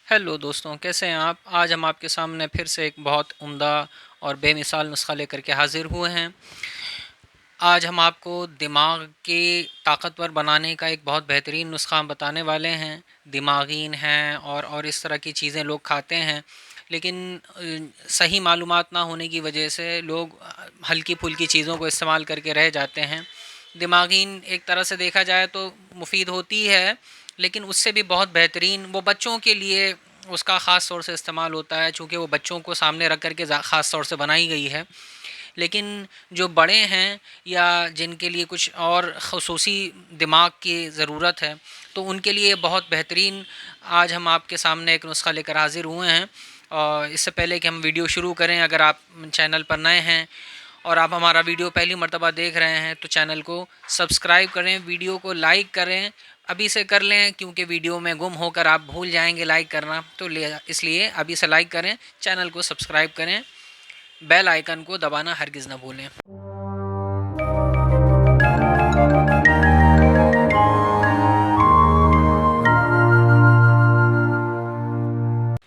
Hello دوستوں، کیسے ہیں آپ؟ آج ہم آپ کے سامنے پھر سے ایک بہت عمدہ اور بے مثال نسخہ لے کر کے حاضر ہوئے ہیں۔ آج ہم آپ کو دماغ کے طاقتور بنانے کا ایک بہت بہترین نسخہ ہم بتانے والے ہیں۔ دماغین ہیں اور اس طرح کی چیزیں لوگ کھاتے ہیں، لیکن صحیح معلومات نہ ہونے کی وجہ سے لوگ ہلکی پھلکی چیزوں کو استعمال کر کے رہ جاتے ہیں۔ دماغین ایک طرح سے دیکھا جائے تو مفید ہوتی ہے، لیکن اس سے بھی بہت بہترین وہ بچوں کے لیے اس کا خاص طور سے استعمال ہوتا ہے، چونکہ وہ بچوں کو سامنے رکھ کر کے خاص طور سے بنائی گئی ہے۔ لیکن جو بڑے ہیں یا جن کے لیے کچھ اور خصوصی دماغ کی ضرورت ہے، تو ان کے لیے بہت بہترین آج ہم آپ کے سامنے ایک نسخہ لے کر حاضر ہوئے ہیں۔ اور اس سے پہلے کہ ہم ویڈیو شروع کریں، اگر آپ چینل پر نئے ہیں اور آپ ہمارا ویڈیو پہلی مرتبہ دیکھ رہے ہیں تو چینل کو سبسکرائب کریں، ویڈیو کو لائک کریں، ابھی سے کر لیں، کیونکہ ویڈیو میں گم ہو کر آپ بھول جائیں گے لائک کرنا، تو اس لیے ابھی سے لائک کریں، چینل کو سبسکرائب کریں، بیل آئیکن کو دبانا ہرگز نہ بھولیں۔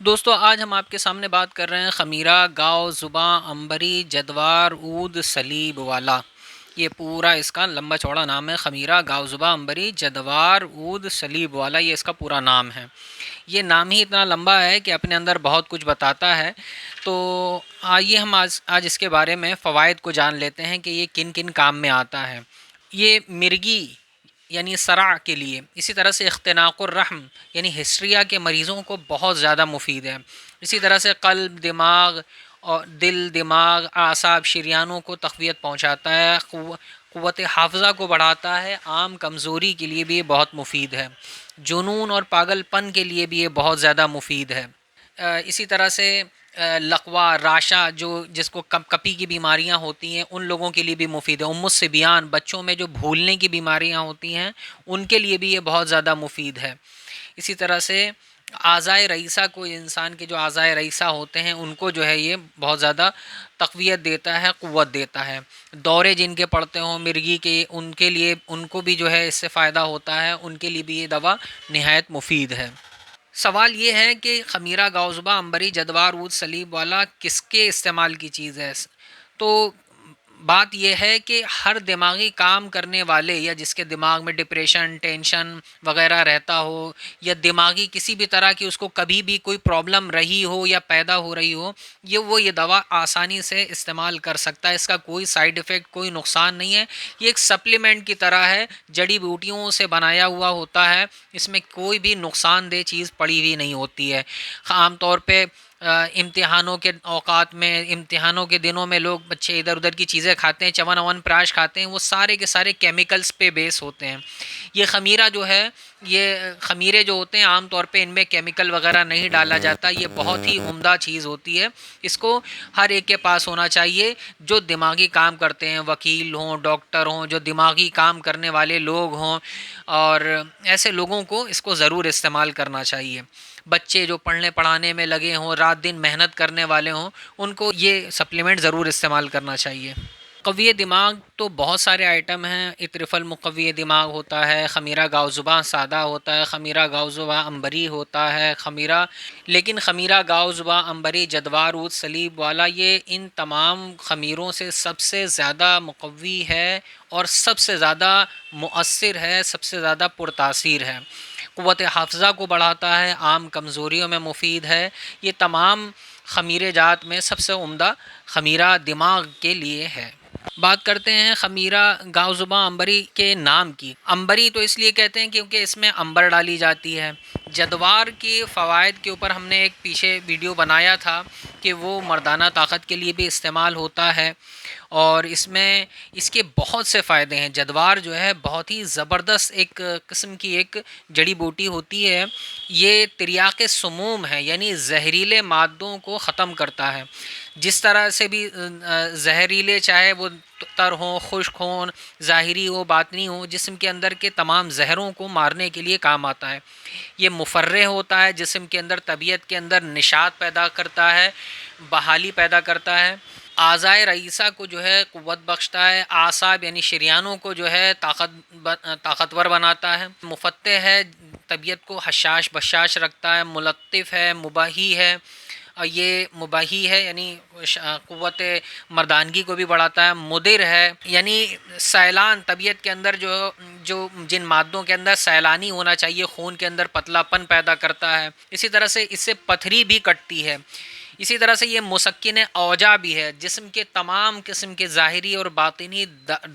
دوستو، آج ہم آپ کے سامنے بات کر رہے ہیں خمیرہ گاؤ زباں عنبری جدوار عود سلیب والا۔ یہ پورا اس کا لمبا چوڑا نام ہے، خمیرہ گاؤ زباں عنبری جدوار عود سلیب والا، یہ اس کا پورا نام ہے۔ یہ نام ہی اتنا لمبا ہے کہ اپنے اندر بہت کچھ بتاتا ہے۔ تو آئیے ہم آج اس کے بارے میں فوائد کو جان لیتے ہیں کہ یہ کن کن کام میں آتا ہے۔ یہ مرگی یعنی صرع کے لیے، اسی طرح سے اختناق الرحم یعنی ہسٹریا کے مریضوں کو بہت زیادہ مفید ہے۔ اسی طرح سے قلب، دماغ اور دل، دماغ، اعصاب، شریانوں کو تقویت پہنچاتا ہے، قوت حافظہ کو بڑھاتا ہے، عام کمزوری کے لیے بھی یہ بہت مفید ہے، جنون اور پاگل پن کے لیے بھی یہ بہت زیادہ مفید ہے۔ اسی طرح سے لقوا، راشا، جس کو کپی کی بیماریاں ہوتی ہیں ان لوگوں کے لیے بھی مفید ہے۔ ام الصبیان، بچوں میں جو بھولنے کی بیماریاں ہوتی ہیں ان کے لیے بھی یہ بہت زیادہ مفید ہے۔ اسی طرح سے اعضائے رئیسہ کو، انسان کے جو اعضائے رئیسہ ہوتے ہیں ان کو جو ہے یہ بہت زیادہ تقویت دیتا ہے، قوت دیتا ہے۔ دورے جن کے پڑتے ہوں مرگی کے، ان کے لیے، ان کو بھی جو ہے اس سے فائدہ ہوتا ہے، ان کے لیے بھی یہ دوا نہایت مفید ہے۔ سوال یہ ہے کہ خمیرہ گاؤ زباں عنبری جدوار عود سلیب والا کس کے استعمال کی چیز ہے؟ تو بات یہ ہے کہ ہر دماغی کام کرنے والے یا جس کے دماغ میں ڈپریشن، ٹینشن وغیرہ رہتا ہو، یا دماغی کسی بھی طرح کی اس کو کبھی بھی کوئی پرابلم رہی ہو یا پیدا ہو رہی ہو، یہ دوا آسانی سے استعمال کر سکتا ہے۔ اس کا کوئی سائیڈ ایفیکٹ، کوئی نقصان نہیں ہے۔ یہ ایک سپلیمنٹ کی طرح ہے، جڑی بوٹیوں سے بنایا ہوا ہوتا ہے، اس میں کوئی بھی نقصان دہ چیز پڑی ہوئی نہیں ہوتی ہے۔ عام طور پہ امتحانوں کے اوقات میں، امتحانوں کے دنوں میں لوگ بچے ادھر ادھر کی چیزیں کھاتے ہیں، چون اون پراش کھاتے ہیں، وہ سارے کے سارے کیمیکلز پہ بیس ہوتے ہیں۔ یہ خمیرہ جو ہے، یہ خمیرے جو ہوتے ہیں عام طور پہ ان میں کیمیکل وغیرہ نہیں ڈالا جاتا، یہ بہت ہی عمدہ چیز ہوتی ہے۔ اس کو ہر ایک کے پاس ہونا چاہیے جو دماغی کام کرتے ہیں، وکیل ہوں، ڈاکٹر ہوں، جو دماغی کام کرنے والے لوگ ہوں، اور ایسے لوگوں کو اس کو ضرور استعمال کرنا چاہیے۔ بچے جو پڑھنے پڑھانے میں لگے ہوں، رات دن محنت کرنے والے ہوں، ان کو یہ سپلیمنٹ ضرور استعمال کرنا چاہیے۔ قوی دماغ تو بہت سارے آئٹم ہیں۔ اطرف المقوی دماغ ہوتا ہے، خمیرہ گاؤ زباں سادہ ہوتا ہے، خمیرہ گاؤ زباں عنبری ہوتا ہے، لیکن خمیرہ گاؤ زباں عنبری جدوار عود سلیب والا یہ ان تمام خمیروں سے سب سے زیادہ مقوی ہے اور سب سے زیادہ مؤثر ہے، سب سے زیادہ پرتاثیر ہے۔ قوت حافظہ کو بڑھاتا ہے، عام کمزوریوں میں مفید ہے۔ یہ تمام خمیرے جات میں سب سے عمدہ خمیرہ دماغ کے لیے ہے۔ بات کرتے ہیں خمیرہ گاؤ زباں عنبری کے نام کی۔ عنبری تو اس لیے کہتے ہیں کیونکہ اس میں عنبر ڈالی جاتی ہے۔ جدوار کے فوائد کے اوپر ہم نے ایک پیچھے ویڈیو بنایا تھا کہ وہ مردانہ طاقت کے لیے بھی استعمال ہوتا ہے، اور اس میں اس کے بہت سے فائدے ہیں۔ جدوار جو ہے بہت ہی زبردست ایک قسم کی ایک جڑی بوٹی ہوتی ہے۔ یہ تریاق سموم ہے، یعنی زہریلے مادوں کو ختم کرتا ہے۔ جس طرح سے بھی زہریلے، چاہے وہ تر ہوں، خشک ہوں، ظاہری ہو، باطنی ہو، جسم کے اندر کے تمام زہروں کو مارنے کے لیے کام آتا ہے۔ یہ مفرح ہوتا ہے، جسم کے اندر، طبیعت کے اندر نشاط پیدا کرتا ہے، بحالی پیدا کرتا ہے۔ اعضائے رئیسہ کو جو ہے قوت بخشتا ہے، اعصاب یعنی شریانوں کو جو ہے طاقتور بناتا ہے، مفتح ہے، طبیعت کو حشاش بشاش رکھتا ہے، ملطف ہے، مباحی ہے، اور یہ مباحی ہے یعنی قوت مردانگی کو بھی بڑھاتا ہے، مدر ہے یعنی سیلان، طبیعت کے اندر جو جن مادوں کے اندر سیلانی ہونا چاہیے خون کے اندر پتلا پن پیدا کرتا ہے، اسی طرح سے اس سے پتھری بھی کٹتی ہے، اسی طرح سے یہ مسکن اوجاع بھی ہے، جسم کے تمام قسم کے ظاہری اور باطنی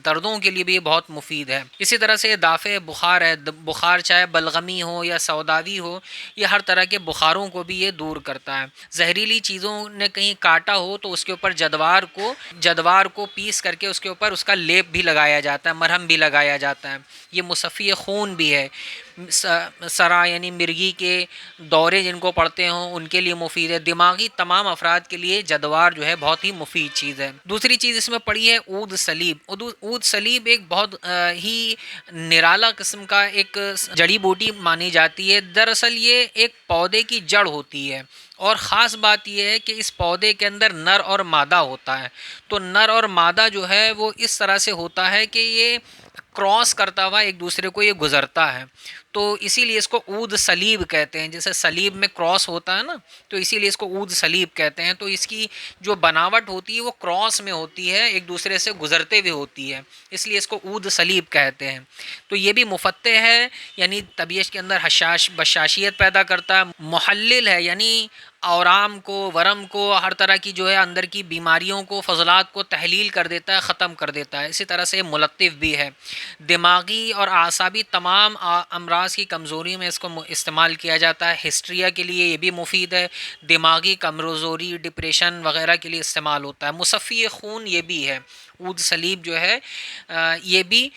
دردوں کے لیے بھی یہ بہت مفید ہے، اسی طرح سے یہ دافع بخار ہے، بخار چاہے بلغمی ہو یا سوداوی ہو، یہ ہر طرح کے بخاروں کو بھی یہ دور کرتا ہے، زہریلی چیزوں نے کہیں کاٹا ہو تو اس کے اوپر جدوار کو پیس کر کے اس کے اوپر اس کا لیپ بھی لگایا جاتا ہے، مرہم بھی لگایا جاتا ہے، یہ مصفی خون بھی ہے، سرا یعنی مرگی کے دورے جن کو پڑھتے ہوں ان کے لیے مفید ہے، دماغی تمام افراد کے لیے جدوار جو ہے بہت ہی مفید چیز ہے۔ دوسری چیز اس میں پڑھی ہے عود سلیب۔ عود سلیب ایک بہت ہی نرالا قسم کا ایک جڑی بوٹی مانی جاتی ہے، دراصل یہ ایک پودے کی جڑ ہوتی ہے، اور خاص بات یہ ہے کہ اس پودے کے اندر نر اور مادہ ہوتا ہے، تو نر اور مادہ جو ہے وہ اس طرح سے ہوتا ہے کہ یہ کراس کرتا ہوا ایک دوسرے کو یہ گزرتا ہے، تو اسی لیے اس کو عود سلیب کہتے ہیں، جیسے سلیب میں کراس ہوتا ہے نا، تو اسی لیے اس کو عود سلیب کہتے ہیں، تو اس کی جو بناوٹ ہوتی ہے وہ کراس میں ہوتی ہے، ایک دوسرے سے گزرتے ہوئے ہوتی ہے، اس لیے اس کو عود سلیب کہتے ہیں۔ تو یہ بھی مفتح ہے یعنی طبیعت کے اندر حشاش بشاشیت پیدا کرتا ہے، محلل ہے یعنی اورام کو، ورم کو، ہر طرح کی جو ہے اندر کی بیماریوں کو، فضلات کو تحلیل کر دیتا ہے، ختم کر دیتا ہے، اسی طرح سے ملطف بھی ہے، دماغی اور اعصابی تمام امراض کی کمزوری میں اس کو استعمال کیا جاتا ہے، ہسٹریا کے لیے یہ بھی مفید ہے، دماغی کمزوری، ڈپریشن وغیرہ کے لیے استعمال ہوتا ہے، مصفی خون یہ بھی ہے، عود سلیب جو ہے یہ بھی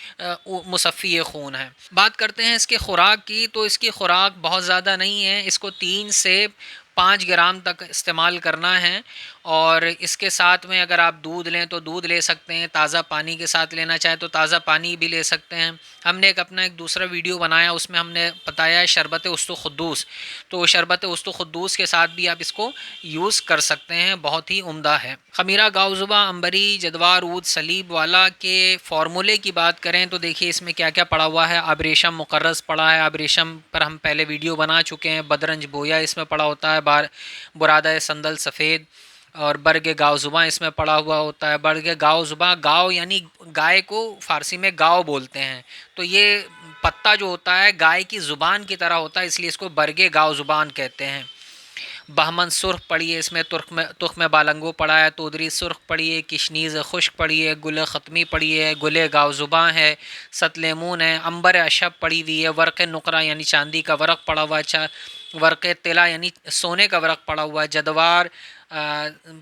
مصفی خون ہے۔ بات کرتے ہیں اس کے خوراک کی، تو اس کی خوراک بہت زیادہ نہیں ہے، اس کو 3 سے 5 گرام تک استعمال کرنا ہے، اور اس کے ساتھ میں اگر آپ دودھ لیں تو دودھ لے سکتے ہیں، تازہ پانی کے ساتھ لینا چاہیں تو تازہ پانی بھی لے سکتے ہیں۔ ہم نے ایک دوسرا ویڈیو بنایا، اس میں ہم نے بتایا ہے شربت استخدوس، تو شربت استخدوس کے ساتھ بھی آپ اس کو یوز کر سکتے ہیں، بہت ہی عمدہ ہے۔ خمیرہ گاؤ زباں، عنبری، جدوار، عود سلیب والا کے فارمولے کی بات کریں تو دیکھیے اس میں کیا کیا پڑا ہوا ہے۔ ابریشم مقرض پڑا ہے، ابریشم پر ہم پہلے ویڈیو بنا چکے ہیں، بدرنج بویا اس میں پڑا ہوتا ہے، برادہ سندل سفید، اور برگ گاؤ زباں اس میں پڑا ہوا ہوتا ہے۔ برگ گاؤ زباں، گاؤ یعنی گائے کو فارسی میں گاؤ بولتے ہیں، تو یہ پتا جو ہوتا ہے گائے کی زبان کی طرح ہوتا ہے، اس لیے اس کو برگ گاؤ زبان کہتے ہیں۔ بہمن سرخ پڑی ہے، اس میں تخم بالنگو پڑا ہے، تودری سرخ پڑی ہے، کشنیز خشک پڑی ہے، گل ختمی پڑی ہے، گل گاؤ زباں ہے، ست لیمون ہے، امبر اشب پڑی ہوئی ہے، ورق نقرہ یعنی چاندی کا ورق پڑا ہوا ہے، ورق طلا یعنی سونے کا ورق پڑا ہوا ہے، جدوار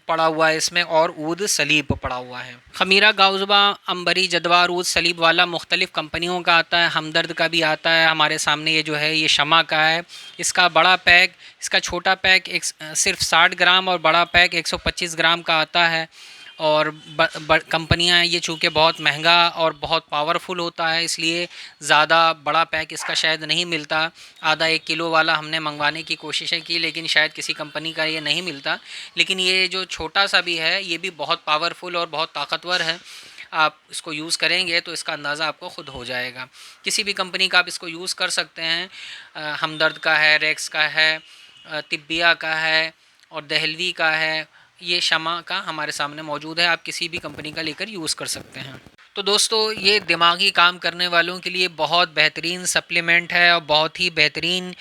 پڑا ہوا ہے اس میں، اور عود سلیب پڑا ہوا ہے۔ خمیرہ گاؤ زباں، عنبری، جدوار، عود سلیب والا مختلف کمپنیوں کا آتا ہے، ہمدرد کا بھی آتا ہے، ہمارے سامنے یہ جو ہے یہ شمع کا ہے، اس کا بڑا پیک، اس کا چھوٹا پیک صرف 60 گرام اور بڑا پیک 125 گرام کا آتا ہے، اور کمپنیاں یہ چونکہ بہت مہنگا اور بہت پاورفل ہوتا ہے، اس لیے زیادہ بڑا پیک اس کا شاید نہیں ملتا، آدھا 1 کلو والا ہم نے منگوانے کی کوششیں کی لیکن شاید کسی کمپنی کا یہ نہیں ملتا، لیکن یہ جو چھوٹا سا بھی ہے یہ بھی بہت پاورفل اور بہت طاقتور ہے، آپ اس کو یوز کریں گے تو اس کا اندازہ آپ کو خود ہو جائے گا، کسی بھی کمپنی کا آپ اس کو یوز کر سکتے ہیں، ہمدرد کا ہے، ریکس کا ہے، طبیہ کا ہے، اور دہلوی کا ہے، یہ شمع کا ہمارے سامنے موجود ہے، آپ کسی بھی کمپنی کا لے کر یوز کر سکتے ہیں۔ تو دوستو یہ دماغی کام کرنے والوں کے لیے بہت بہترین سپلیمنٹ ہے، اور بہت ہی بہترین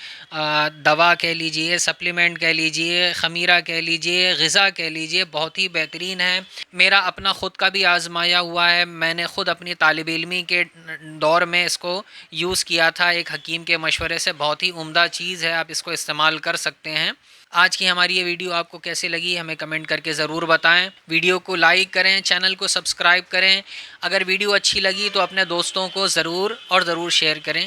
دوا کہہ لیجئے، سپلیمنٹ کہہ لیجئے، خمیرہ کہہ لیجئے، غذا کہہ لیجئے، بہت ہی بہترین ہے، میرا اپنا خود کا بھی آزمایا ہوا ہے، میں نے خود اپنی طالب علمی کے دور میں اس کو یوز کیا تھا، ایک حکیم کے مشورے سے، بہت ہی عمدہ چیز ہے، آپ اس کو استعمال کر سکتے ہیں۔ آج کی ہماری یہ ویڈیو آپ کو کیسی لگی ہمیں کمنٹ کر کے ضرور بتائیں، ویڈیو کو لائک کریں، چینل کو سبسکرائب کریں، اگر ویڈیو اچھی لگی تو اپنے دوستوں کو ضرور شیئر کریں۔